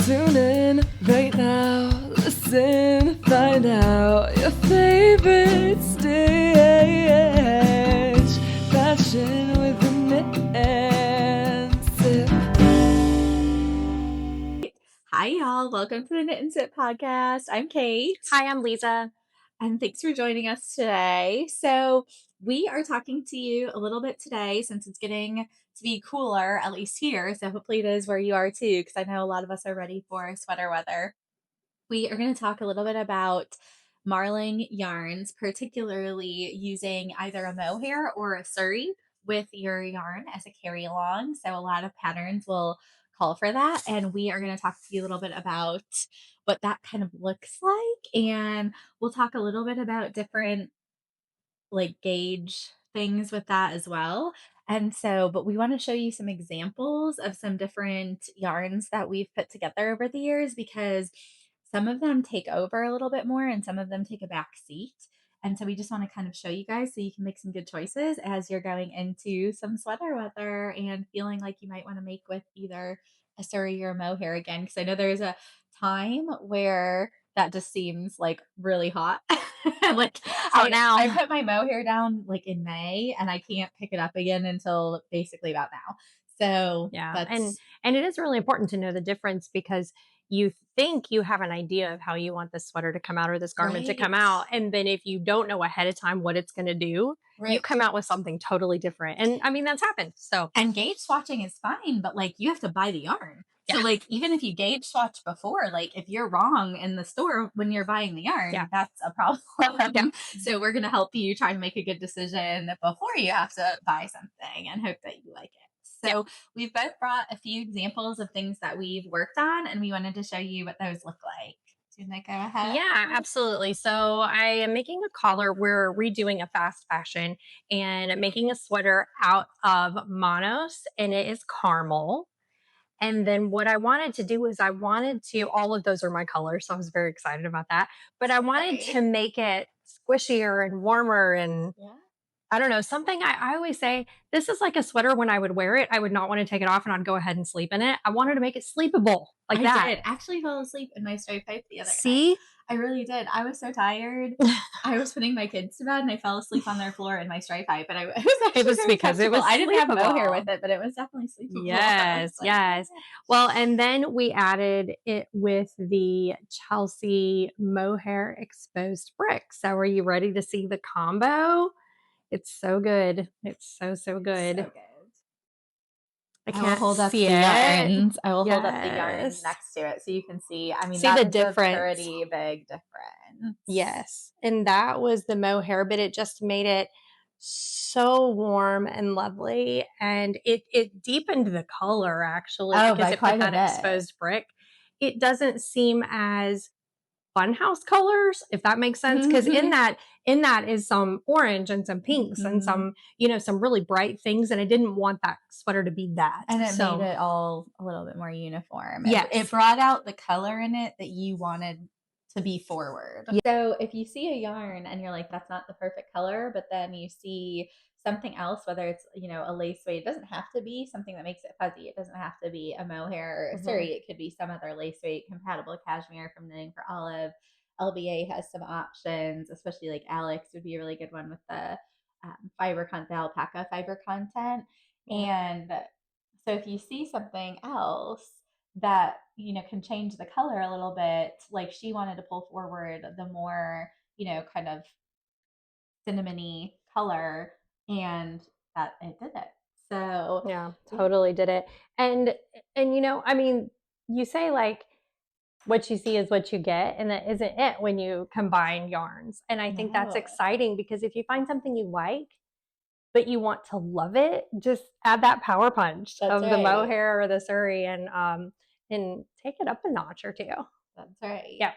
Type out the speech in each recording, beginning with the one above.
Tune in right now, listen, find out your favorite stitch. Fashion with the Knit+Sip. Hi, y'all. Welcome to the Knit+Sip podcast. I'm Kate. Hi, I'm Leeza. And thanks for joining us today. So, we are talking to you a little bit today since it's getting to be cooler, at least here. So, hopefully, it is where you are too, because I know a lot of us are ready for sweater weather. We are going to talk a little bit about Marling yarns, particularly using either a mohair or a suri with your yarn as a carry along. So, a lot of patterns will call for that. And we are going to talk to you a little bit about what that kind of looks like. And we'll talk a little bit about different like gauge things with that as well. And so, but we want to show you some examples of some different yarns that we've put together over the years because some of them take over a little bit more and some of them take a back seat. And so we just want to kind of show you guys so you can make some good choices as you're going into some sweater weather and feeling like you might want to make with either a suri or a mohair again. Because I know there's a time where that just seems like really hot. Like I put my mohair down like in May and I can't pick it up again until basically about now. So yeah, and it is really important to know the difference because you think you have an idea of how you want this sweater to come out or this garment to come out, and then if you don't know ahead of time what it's going to do, you come out with something totally different. And I mean that's happened. So and gauge swatching is fine, but like you have to buy the yarn. So like even if you gauge swatch before, like if you're wrong in the store when you're buying the yarn, that's a problem. So we're gonna help you try and make a good decision before you have to buy something and hope that you like it. So we've both brought a few examples of things that we've worked on and we wanted to show you what those look like. Do you want to go ahead? Yeah, absolutely. So I am making a collar. We're redoing a fast fashion and making a sweater out of monos, and it is caramel. And then what I wanted to do is all of those are my colors. So I was very excited about that. But I wanted to make it squishier and warmer and I don't know, something I always say, this is like a sweater when I would wear it. I would not want to take it off and I'd go ahead and sleep in it. I wanted to make it sleepable like that. I did actually fall asleep in my stovepipe the other night. See? I really did. I was so tired. I was putting my kids to bed and I fell asleep on their floor in my stovepipe. But it was because it was I didn't have mohair with it, but it was definitely sleepable. Yes, yes. Well, and then we added it with the Chelsea mohair exposed brick. So are you ready to see the combo? It's so good. It's so good. So good. I will hold up the yarns. I will hold up the yarns next to it so you can see. I mean, see the difference. A pretty big difference. Yes. And that was the mohair, but it just made it so warm and lovely. And it deepened the color actually because it put that exposed brick. It doesn't seem as funhouse colors, if that makes sense. Because in that is some orange and some pinks and some really bright things. And I didn't want that sweater to be that. And it made it all a little bit more uniform. Yes. It brought out the color in it that you wanted to be forward. Yeah. So if you see a yarn and you're like, that's not the perfect color, but then you see something else, whether it's, a lace weight, it doesn't have to be something that makes it fuzzy. It doesn't have to be a mohair or a suri. It could be some other lace weight compatible cashmere from Knitting for Olive. LBA has some options, especially like Alex would be a really good one with the fiber content, the alpaca fiber content. And so if you see something else that can change the color a little bit, like she wanted to pull forward the more kind of cinnamony color, and that it did it. So yeah, totally did it. And I mean, you say like what you see is what you get, and that isn't it when you combine yarns. And I think that's exciting because if you find something you like but you want to love it, just add that power punch of the mohair or the suri and take it up a notch or two. That's right. Yeah.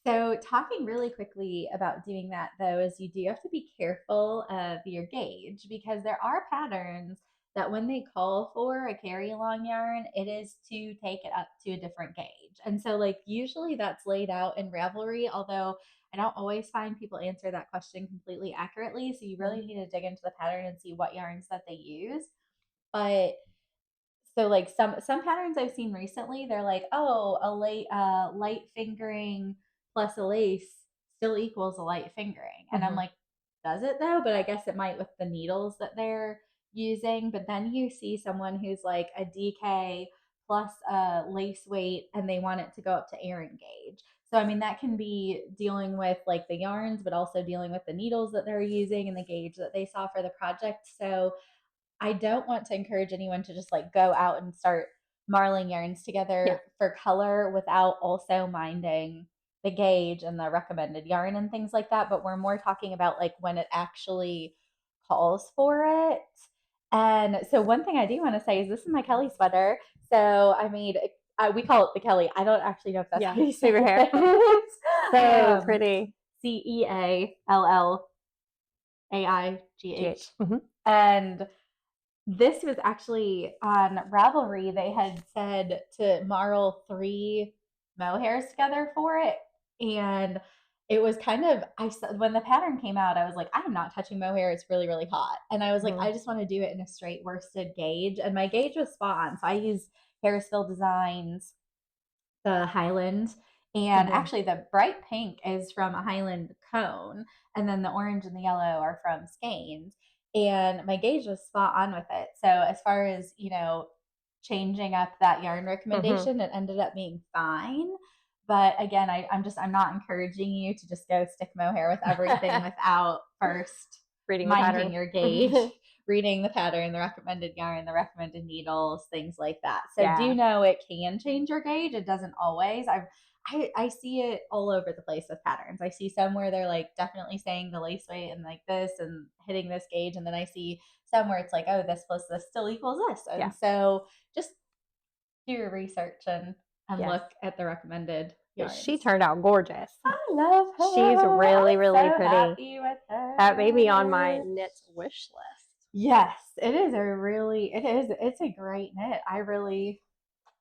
So talking really quickly about doing that though is you do have to be careful of your gauge because there are patterns that when they call for a carry along yarn, it is to take it up to a different gauge. And so like usually that's laid out in Ravelry, although I don't always find people answer that question completely accurately. So you really need to dig into the pattern and see what yarns that they use. But So like some patterns I've seen recently, they're like, oh, a light fingering plus a lace still equals a light fingering. And I'm like, does it though? But I guess it might with the needles that they're using. But then you see someone who's like a DK plus a lace weight and they want it to go up to Aaron gauge. So I mean that can be dealing with like the yarns, but also dealing with the needles that they're using and the gauge that they saw for the project. So I don't want to encourage anyone to just like go out and start marling yarns together for color without also minding the gauge and the recommended yarn and things like that. But we're more talking about like when it actually calls for it. And so one thing I do want to say is this is my Kelly sweater. So I made we call it the Kelly. I don't actually know if that's how you say her hair. So pretty. CEALLAIGH. And this was actually on Ravelry. They had said to marl 3 mohairs together for it. And it was kind of, when the pattern came out, I was like, I'm not touching mohair. It's really, really hot. And I was like, I just want to do it in a straight worsted gauge. And my gauge was spot on. So I used Harrisville Designs, the Highland. And actually, the bright pink is from a Highland cone. And then the orange and the yellow are from Skeins. And my gauge was spot on with it. So as far as, changing up that yarn recommendation, it ended up being fine. But again, I'm not encouraging you to just go stick mohair with everything without first minding your gauge, reading the pattern, the recommended yarn, the recommended needles, things like that. So do know it can change your gauge. It doesn't always. I see it all over the place with patterns. I see some where they're like definitely saying the lace weight and like this and hitting this gauge. And then I see some where it's like, oh, this plus this still equals this. And so just do your research and look at the recommended yarns. She turned out gorgeous. I love her. She's really, really so pretty. Happy with her. That may be on my knit wish list. Yes, it is it's a great knit. I really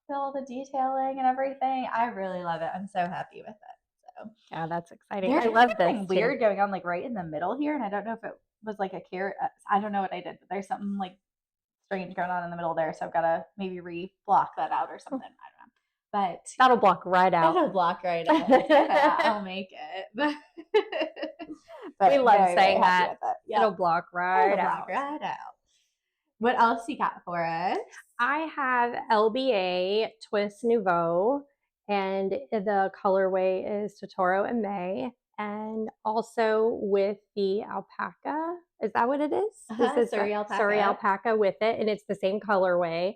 feel the detailing and everything. I really love it. I'm so happy with it. So yeah, that's exciting. There's I love something this weird going on like right in the middle here, and I don't know if it was like a carrot. I don't know what I did, but there's something like strange going on in the middle there, so I've got to maybe re-block that out or something. I don't know. But that'll block right out. That'll block right out. I'll make it. But we love very, saying very that. Yep. It'll block right out. What else you got for us? I have LBA Twist Nouveau, and the colorway is Totoro and May, and also with the alpaca. Is that what it is? This is Suri alpaca. Suri alpaca with it, and it's the same colorway.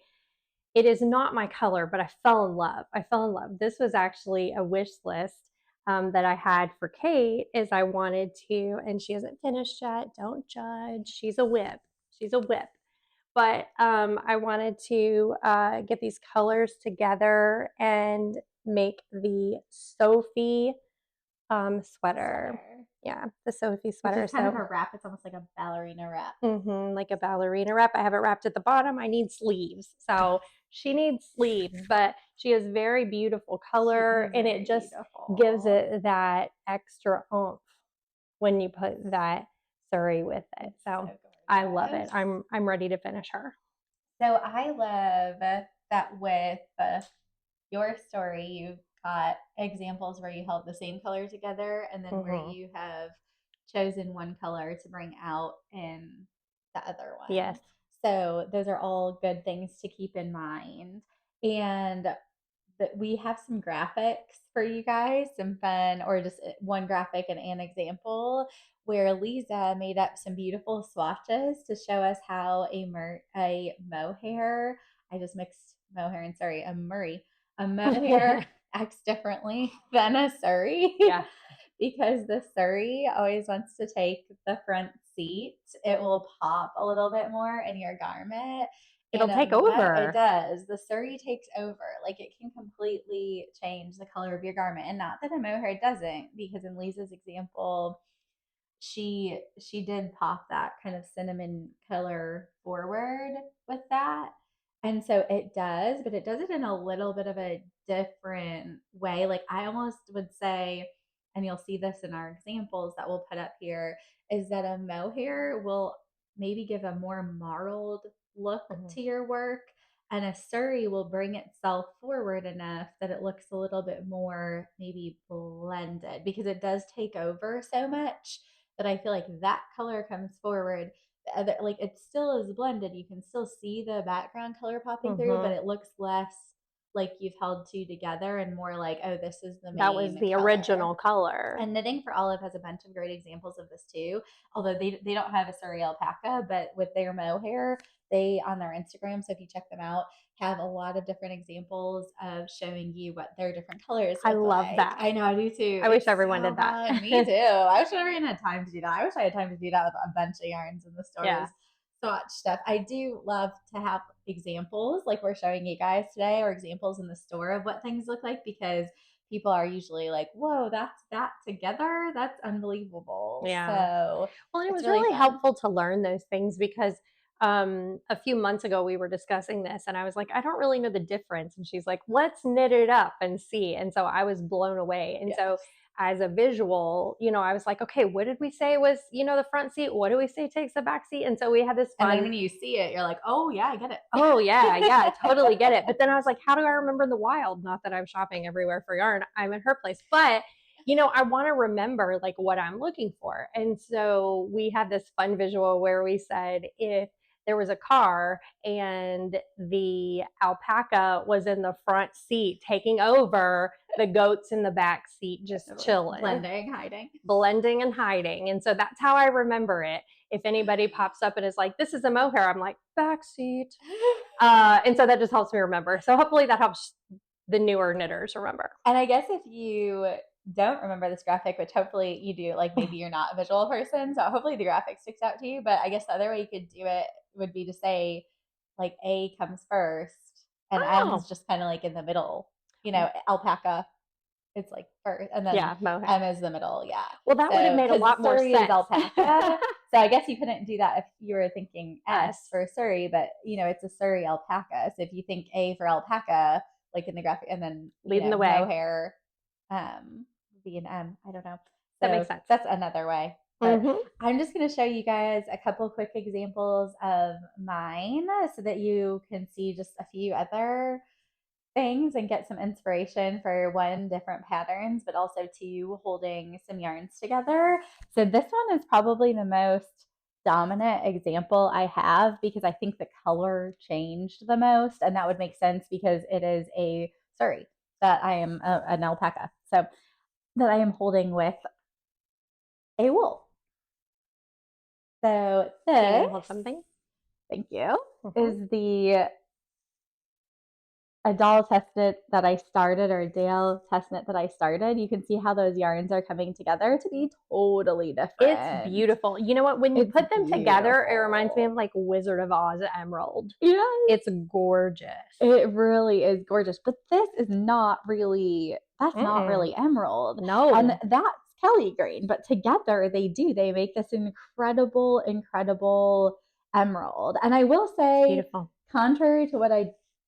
It is not my color, but I fell in love. This was actually a wish list that I had for Kate. Is I wanted to, and she hasn't finished yet. Don't judge. She's a whip. But I wanted to get these colors together and make the Sophie sweater. Yeah, the Sophie sweater. It's kind of a wrap. It's almost like a ballerina wrap. Like a ballerina wrap. I have it wrapped at the bottom. I need sleeves. So she needs sleeves, but she has very beautiful color, and it just gives it that extra oomph when you put that suri with it. So I love it. I'm ready to finish her. So I love that with your story, you've got examples where you held the same color together, and then where you have chosen one color to bring out in the other one. Yes. So those are all good things to keep in mind. And we have some graphics for you guys, some fun, or just one graphic and an example where Leeza made up some beautiful swatches to show us how a mohair, I just mixed mohair and suri, a mohair acts differently than a suri. Yeah. Because the suri always wants to take the front seat. It will pop a little bit more in your garment. It'll take over. It does. The suri takes over. Like it can completely change the color of your garment. And not that a mohair doesn't, because in Lisa's example, she did pop that kind of cinnamon color forward with that. And so it does, but it does it in a little bit of a different way. Like I almost would say, and you'll see this in our examples that we'll put up here, is that a mohair will maybe give a more marled look to your work. And a suri will bring itself forward enough that it looks a little bit more maybe blended, because it does take over so much that I feel like that color comes forward. The other, like, it still is blended. You can still see the background color popping through, but it looks less like you've held two together and more like, oh, this is the main That was the color. original color. And Knitting for Olive has a bunch of great examples of this too. Although they don't have a suri alpaca, but with their mohair, they on their Instagram, so if you check them out, have a lot of different examples of showing you what their different colors I look love like. that. I know, I do too. I wish everyone did that. Fun. Me too. I wish everyone had time to do that. I wish I had time to do that with a bunch of yarns in the stores. Yeah. Swatch stuff. I do love to have examples like we're showing you guys today, or examples in the store of what things look like, because people are usually like, whoa, that's that together? That's unbelievable. Yeah. So, well, it it's was really really fun. helpful to learn those things, because a few months ago we were discussing this and I was like, I don't really know the difference. And she's like, let's knit it up and see. And so I was blown away. And so as a visual, I was like, okay, what did we say was, the front seat? What do we say takes the back seat? And so we had this fun. And then when you see it, you're like, oh yeah, I get it. Oh yeah, I totally get it. But then I was like, how do I remember the wild? Not that I'm shopping everywhere for yarn. I'm at her place. But I want to remember like what I'm looking for. And so we had this fun visual where we said, if there was a car and the alpaca was in the front seat taking over, the goats in the back seat just chilling. Blending and hiding. And so that's how I remember it. If anybody pops up and is like, this is a mohair, I'm like, back seat. And so that just helps me remember. So hopefully that helps the newer knitters remember. And I guess if you don't remember this graphic, which hopefully you do, like maybe you're not a visual person, so hopefully the graphic sticks out to you. But I guess the other way you could do it would be to say like A comes first and M is just kind of like in the middle. Alpaca, it's like first, and then mohair. M is the middle. Yeah. Well, that would have made a lot more sense. Alpaca. So I guess you couldn't do that if you were thinking S for suri, but it's a suri alpaca. So if you think A for alpaca, like in the graphic, and then leading the way, mohair, B and M. I don't know. So that makes sense. That's another way. But I'm just going to show you guys a couple quick examples of mine so that you can see just a few other things and get some inspiration for one, different patterns, but also two, holding some yarns together. So this one is probably the most dominant example I have, because I think the color changed the most, and that would make sense because it is a suri that I am an alpaca, so that I am holding with a wool. So this, hold something. Thank you, is the a doll test knit that I started, or a Dale test knit that I started. You can see how those yarns are coming together to be totally different. It's beautiful. You know what? When you put them together, it reminds me of like Wizard of Oz Emerald. Yeah. It's gorgeous. It really is gorgeous. But this is not really, not really emerald. No. And that's Kelly green. But together they make this incredible, incredible emerald. And I will say, beautiful. Contrary to what I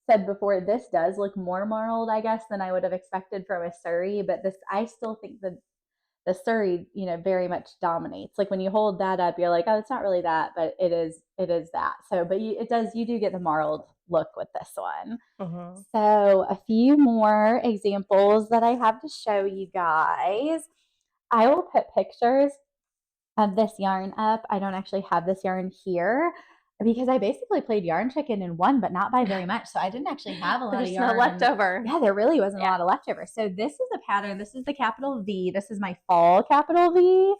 said before, this does look more marled, I guess, than I would have expected from a suri, but this, I still think that the suri, very much dominates. Like when you hold that up, you're like, oh, it's not really that, but it is that. So, but you do get the marled look with this one. So a few more examples that I have to show you guys. I will put pictures of this yarn up. I don't actually have this yarn here, because I basically played yarn chicken in one, but not by very much. So I didn't actually have a lot of yarn. No leftover. Yeah, there really wasn't a lot of leftover. So this is a pattern. This is the capital V. This is my fall capital V.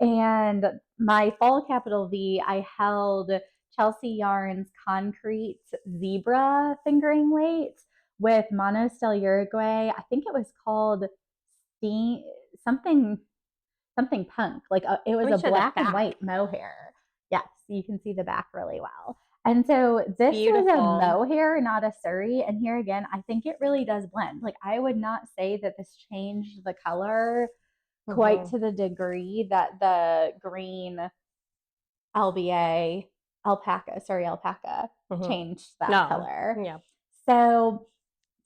And my fall capital V, I held Chelsea Yarns Concrete Zebra fingering weight with Monostel Uruguay. I think it was called something punk. Like it was a black and white mohair. Yes, you can see the back really well. And so this was a mohair, not a suri. And here again, I think it really does blend. Like I would not say that this changed the color quite to the degree that the green alpaca changed that color. Yeah. So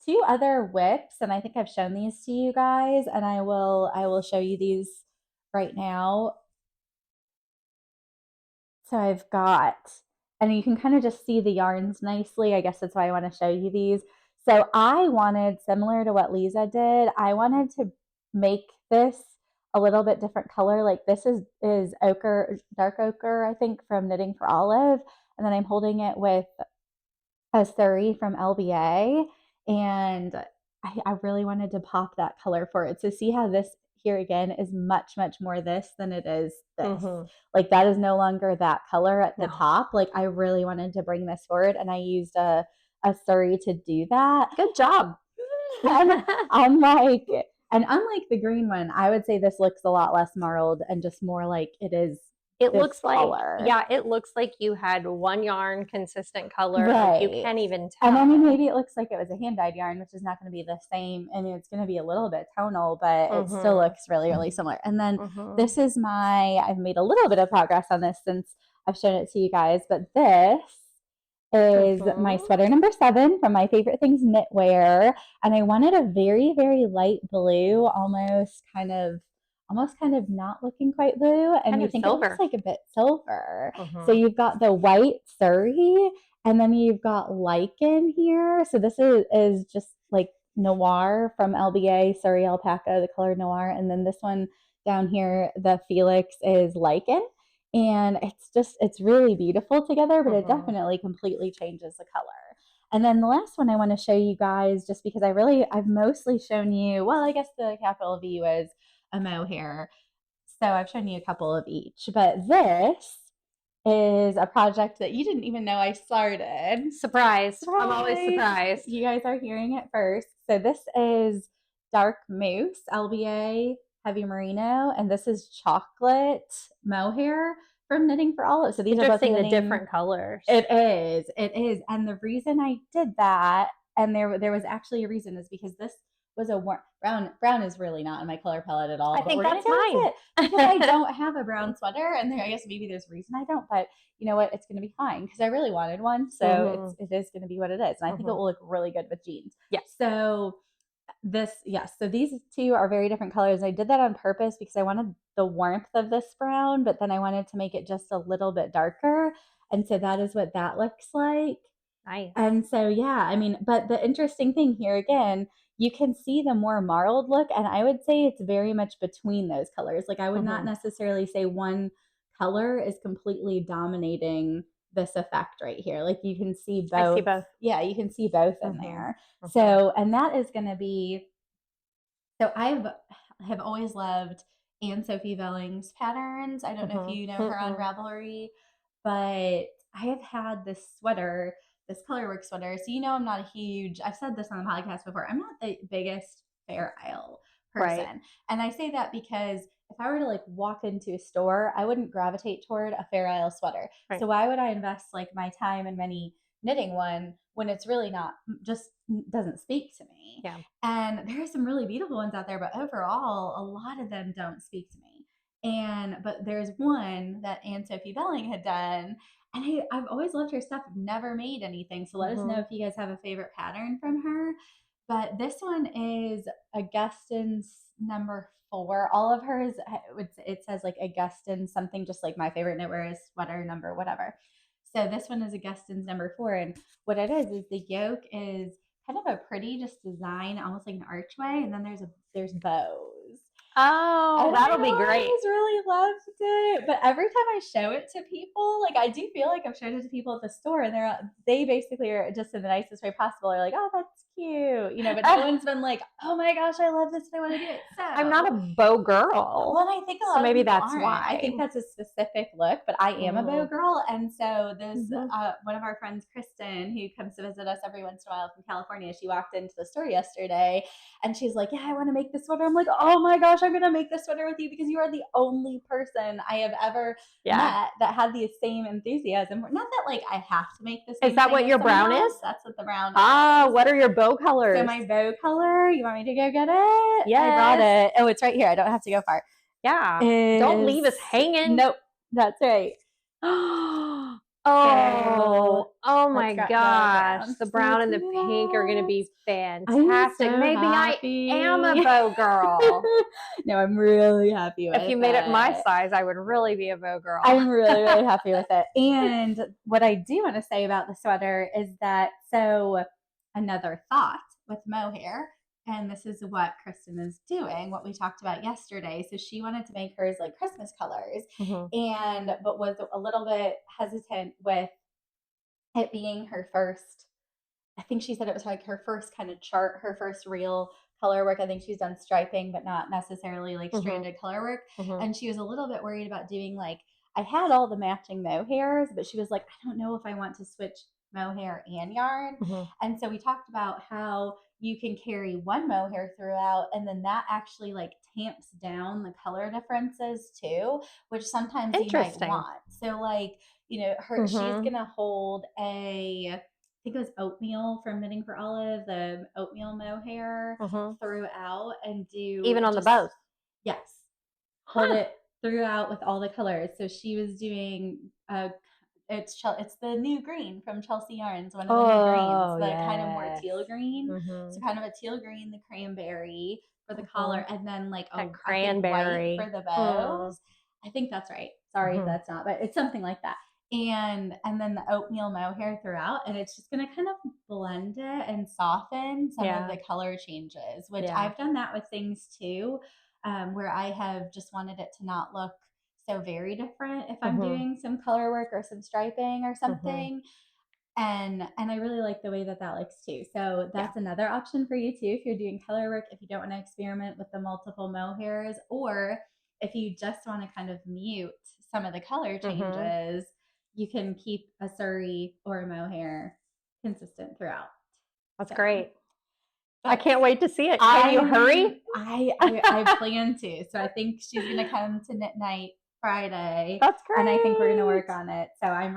two other whips, and I think I've shown these to you guys, and I will show you these right now. So I've got and you can kind of just see the yarns nicely. I guess that's why I want to show you these. So I wanted, similar to what Leeza did, I wanted to make this a little bit different color. Like this is ochre, dark ochre, I think, from Knitting for Olive. And then I'm holding it with a suri from LBA. And I really wanted to pop that color for it. So see how this here again is much, much more this than it is this. Like that is no longer that color at the top. Like I really wanted to bring this forward, and I used a suri to do that. Good job. And unlike the green one, I would say this looks a lot less marled and just more like it is. It looks color. like, yeah, it looks like you had one yarn, consistent color. Right. You can't even tell. And I mean, maybe it looks like it was a hand-dyed yarn, which is not going to be the same. I mean, it's going to be a little bit tonal, but it still looks really, really similar. And then this is I've made a little bit of progress on this since I've shown it to you guys, but this is my sweater number 7 from My Favorite Things Knitwear. And I wanted a very, very light blue, almost kind of not looking quite blue, and you think silver. It looks like a bit silver. So you've got the white suri, and then you've got lichen here. So this is just like noir from LBA, suri alpaca, the color noir, and then this one down here, the Felix, is lichen. And it's really beautiful together, but it definitely completely changes the color. And then the last one I want to show you guys, just because I've mostly shown you, well, I guess the capital V was a mohair. So I've shown you a couple of each, but this is a project that you didn't even know I started. Surprise. I'm always surprised. You guys are hearing it first. So this is Dark Mousse, LBA Heavy Merino, and this is Chocolate Mohair from Knitting for Olive. So these are both the different colors. It is. And the reason I did that, and there was actually a reason, is because this was a brown. Brown is really not in my color palette at all. I think that's mine. Because I don't have a brown sweater, and I guess maybe there's a reason I don't, but you know what? It's going to be fine because I really wanted one. So it is going to be what it is. And I think it will look really good with jeans. Yeah. So so these two are very different colors. I did that on purpose because I wanted the warmth of this brown, but then I wanted to make it just a little bit darker. And so that is what that looks like. Nice. And so, yeah, I mean, but the interesting thing here again, you can see the more marled look, and I would say it's very much between those colors. Like I would not necessarily say one color is completely dominating this effect right here. Like you can see both. I see both. Yeah, you can see both in there. So, and that is going to be, so I have always loved Anne Sophie Belling's patterns. I don't know if you know her on Ravelry, but I have had this sweater, this colorwork sweater. So, I'm not a huge, I've said this on the podcast before, I'm not the biggest Fair Isle person. Right. And I say that because if I were to walk into a store, I wouldn't gravitate toward a Fair Isle sweater. Right. So why would I invest my time and money knitting one when it's really not, just doesn't speak to me? Yeah. And there are some really beautiful ones out there, but overall, a lot of them don't speak to me. But there's one that Anne Sophie Belling had done, and I've always loved her stuff. I've never made anything. So let us know if you guys have a favorite pattern from her. But this one is Augustin's number 4. All of hers, it says Augustin something, just like My Favorite Knitwear is sweater number whatever. So this one is Augustin's number 4. And what it is the yoke is kind of a pretty just design, almost like an archway. And then there's bows. Oh, that'll be great. I just really loved it. But every time I show it to people, I do feel like I've showed it to people at the store, and they basically are just in the nicest way possible. They're like, oh, that's cute. But no one's been like, oh my gosh, I love this and I want to do it. So I'm not a bow girl. Well, I think so maybe that's why. I think that's a specific look, but I am a bow girl. And so this one of our friends, Kristen, who comes to visit us every once in a while from California, she walked into the store yesterday and she's like, yeah, I want to make this sweater. I'm like, oh my gosh, I'm going to make this sweater with you because you are the only person I have ever met that had the same enthusiasm. Not that I have to make this. Is that what your brown is? That's what the brown is. Ah, what are your bow colors? So my bow color, you want me to go get it? Yes. I brought it. Oh, it's right here. I don't have to go far. Yeah. Don't leave us hanging. Nope. That's right. Oh my let's go gosh. browns. The So brown let's and the do pink are going to be that. I'm fantastic. so Maybe happy. I am a bow girl. No, I'm really happy with it. If you made it my size, I would really be a bow girl. I'm really, really happy with it. And what I do want to say about the sweater is that, so another thought with mohair, and this is what Kristen is doing, what we talked about yesterday. So she wanted to make hers like Christmas colors, but was a little bit hesitant with it being her first. I think she said it was like her first kind of chart, her first real color work. I think she's done striping, but not necessarily like stranded color work. And she was a little bit worried about doing like, I had all the matching mohairs, but she was like, I don't know if I want to switch mohair and yarn. And so we talked about how you can carry one mohair throughout, and then that actually like tamps down the color differences too, which sometimes you might want. So like, you know, she's gonna hold I think it was oatmeal from Knitting for Olive, the oatmeal mohair throughout, and do even on the bows. Yes, hold it throughout with all the colors. So she was doing it's the new green from Chelsea Yarns, one of the new greens, the kind of more teal green. So kind of a teal green, the cranberry for the collar, and then like a cranberry white for the bows. I think that's right. Sorry if that's not, but it's something like that. And then the oatmeal mohair throughout, and it's just going to kind of blend it and soften some of the color changes, which I've done that with things too, where I have just wanted it to not look so very different if I'm doing some color work or some striping or something. And I really like the way that looks too. So that's another option for you too, if you're doing color work, if you don't want to experiment with the multiple mohairs, or if you just want to kind of mute some of the color changes, you can keep a suri or a mohair consistent throughout. That's great. I can't wait to see it. Can you hurry? I plan to. So I think she's going to come to Knit Night Friday. That's great. And I think we're going to work on it. So I'm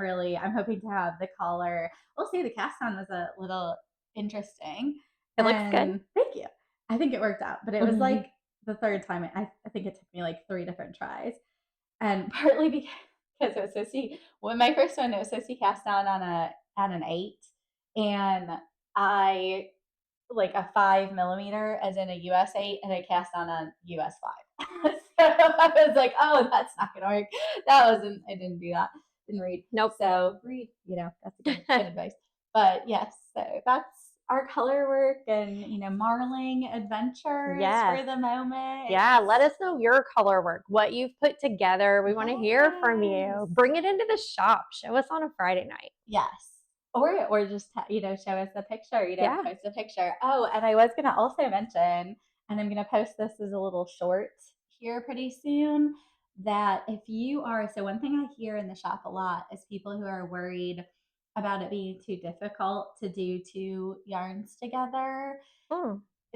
hoping to have the collar. We'll see. The cast on was a little interesting. It looks good. Thank you. I think it worked out, but it was like the third time. I think it took me like 3 different tries. And partly because it was so when my first one, it was so cast on on an 8, and I like a 5mm as in a US 8, and I cast on a US 5. So I was like, oh, that's not gonna work. I didn't do that. Didn't read. Nope. So read, that's good advice. But yes, so that's our color work and Marling adventures for the moment. Yeah, let us know your color work, what you've put together. We want to hear from you. Bring it into the shop. Show us on a Friday night. Yes. Or just show us the picture. Post a picture. Oh, and I was gonna also mention, and I'm gonna post this as a little short here pretty soon, that if you are, so one thing I hear in the shop a lot is people who are worried about it being too difficult to do 2 yarns together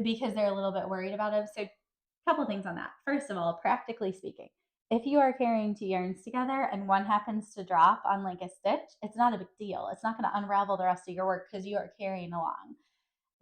because they're a little bit worried about it. So a couple things on that. First of all, practically speaking, if you are carrying 2 yarns together and one happens to drop on like a stitch, it's not a big deal. It's not going to unravel the rest of your work because you are carrying along.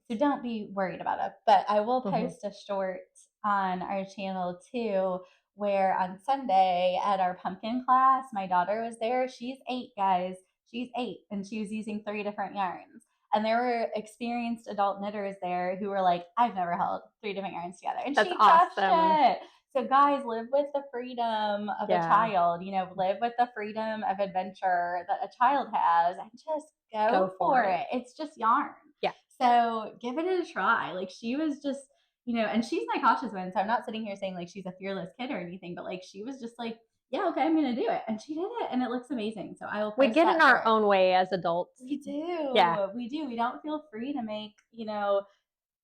So don't be worried about it. But I will post a short on our channel too, where on Sunday at our pumpkin class, my daughter was there. She's 8, guys. She's 8, and she was using 3 different yarns. And there were experienced adult knitters there who were like, I've never held 3 different yarns together. And that's she awesome. crushed it. So guys, live with the freedom of a child, live with the freedom of adventure that a child has, and just go for it. It's just yarn. Yeah. So give it a try. Like she was just, and she's my cautious one. So I'm not sitting here saying like she's a fearless kid or anything, but like she was just like, yeah, okay, I'm going to do it. And she did it, and it looks amazing. So I will post We get in our own way as adults. We do. Yeah. We do. We don't feel free to make,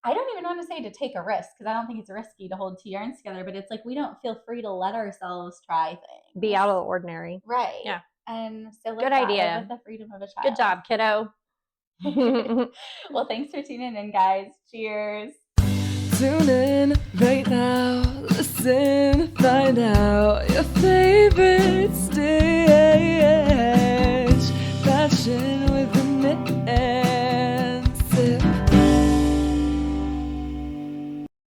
I don't even want to say to take a risk, because I don't think it's risky to hold 2 yarns together, but it's like we don't feel free to let ourselves try things. Be out of the ordinary. Right. Yeah. And so good idea. With the freedom of a child. Good job, kiddo. Well, thanks for tuning in, guys. Cheers. Tune in right now. Listen, find out your favorite